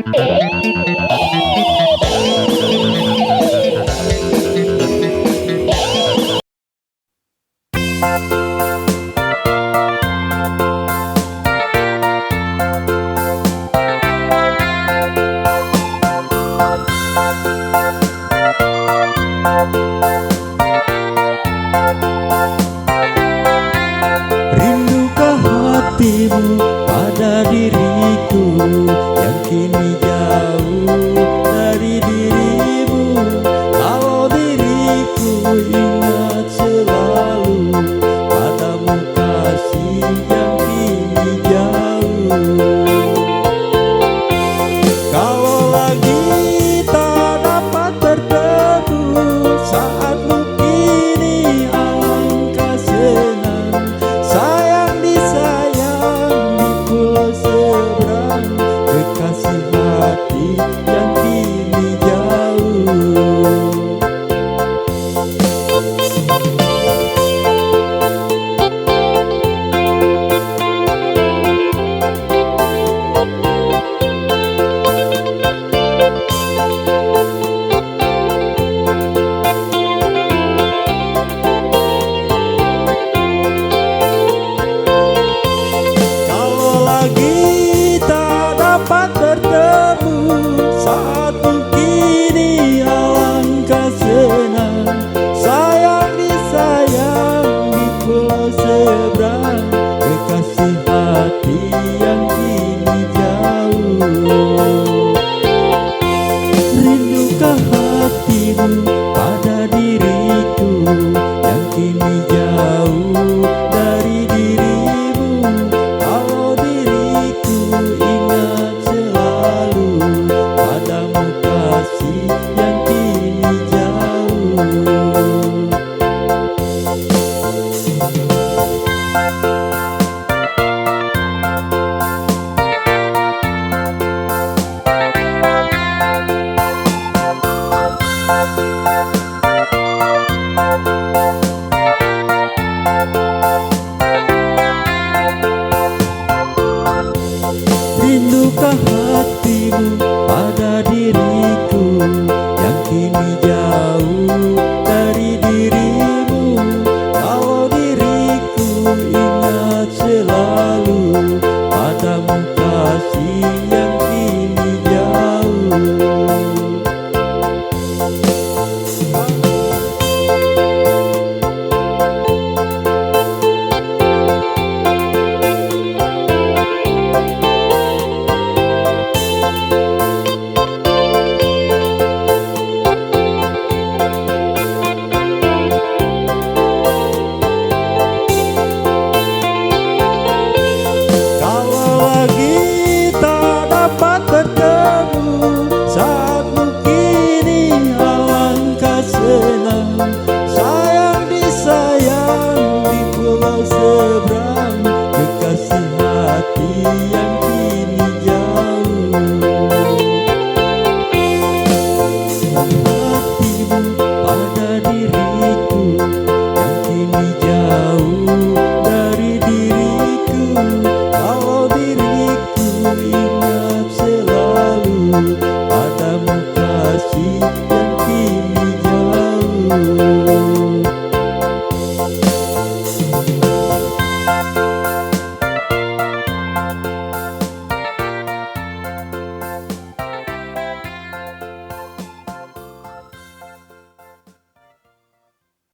Rindukah hatimu pada diriku yang kini jauh dari dirimu? Kalau diriku ingat selalu padamu kasih yang kini jauh. Kalau lagi tak dapat bertemu saatmu kini alangkah senang. Sayang disayang di pulau seberang, kekasih hati yang kini jauh. Kalau lagi tak dapat bertemu saatmu kini alangkah senang. Sayang disayang di pulau seberang, kekasih hati yang kini jauh. Rindukah hatimu pada diriku yang kini jauh dari dirimu? Kalau diriku ingat selalu padamu kasih yang kini jauh. Rindukah hatimu pada diriku yang kini jauh dari dirimu? Kalau diriku ingat selalu padamu kasih yang kini jauh. Kalau lagi tak dapat bertemu saatmu kini alangkah senang. Sayang disayang di pulau seberang, kekasih hati yang kini jauh. Hatimu pada diriku yang kini jauh dari diriku. Kalau diriku ingat selalu